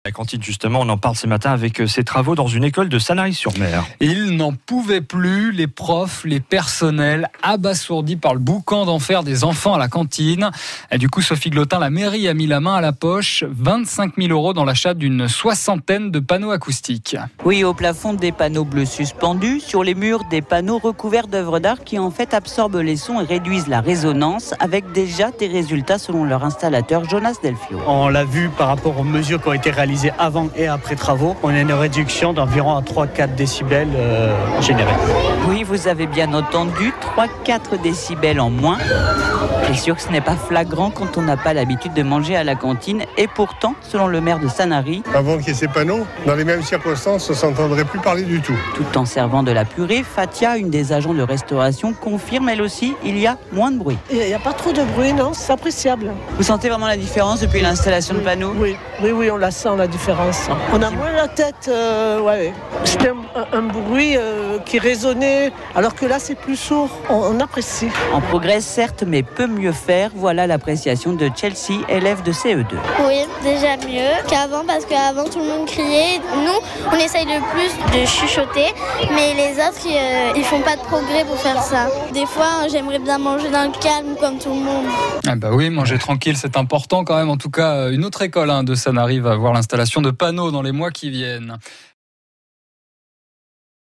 La cantine, justement, on en parle ce matin avec ces travaux dans une école de Sanary-sur-Mer. Ils n'en pouvaient plus, les profs, les personnels, abasourdis par le boucan d'enfer des enfants à la cantine. Et du coup, Sophie Glotin, la mairie a mis la main à la poche, 25 000 € dans l'achat d'une 60aine de panneaux acoustiques. Oui, au plafond, des panneaux bleus suspendus, sur les murs, des panneaux recouverts d'œuvres d'art qui en fait absorbent les sons et réduisent la résonance, avec déjà des résultats selon leur installateur Jonas Delfio. On l'a vu par rapport aux mesures qui ont été réalisées avant et après travaux, on a une réduction d'environ à 3-4 décibels générés. Oui, vous avez bien entendu, 3-4 décibels en moins. C'est sûr que ce n'est pas flagrant quand on n'a pas l'habitude de manger à la cantine. Et pourtant, selon le maire de Sanary, avant qu'il y ait ces panneaux, dans les mêmes circonstances, on ne s'entendrait plus parler du tout. Tout en servant de la purée, Fatia, une des agents de restauration, confirme elle aussi, il y a moins de bruit. Il n'y a pas trop de bruit, non, c'est appréciable. Vous sentez vraiment la différence depuis l'installation de panneaux ? Oui, on la sent, la différence. On a moins la tête, C'était un bruit qui résonnait, alors que là c'est plus sourd, on apprécie. On progresse certes, mais peut mieux faire, voilà l'appréciation de Chelsea, élève de CE2. Oui, déjà mieux qu'avant, parce qu'avant tout le monde criait. Nous, on essaye le plus de chuchoter, mais les autres, ils font pas de progrès pour faire ça. Des fois, j'aimerais bien manger dans le calme, comme tout le monde. Ah bah oui, manger tranquille, c'est important quand même. En tout cas, une autre école de Sanary va voir l'installation de panneaux dans les mois qui viennent.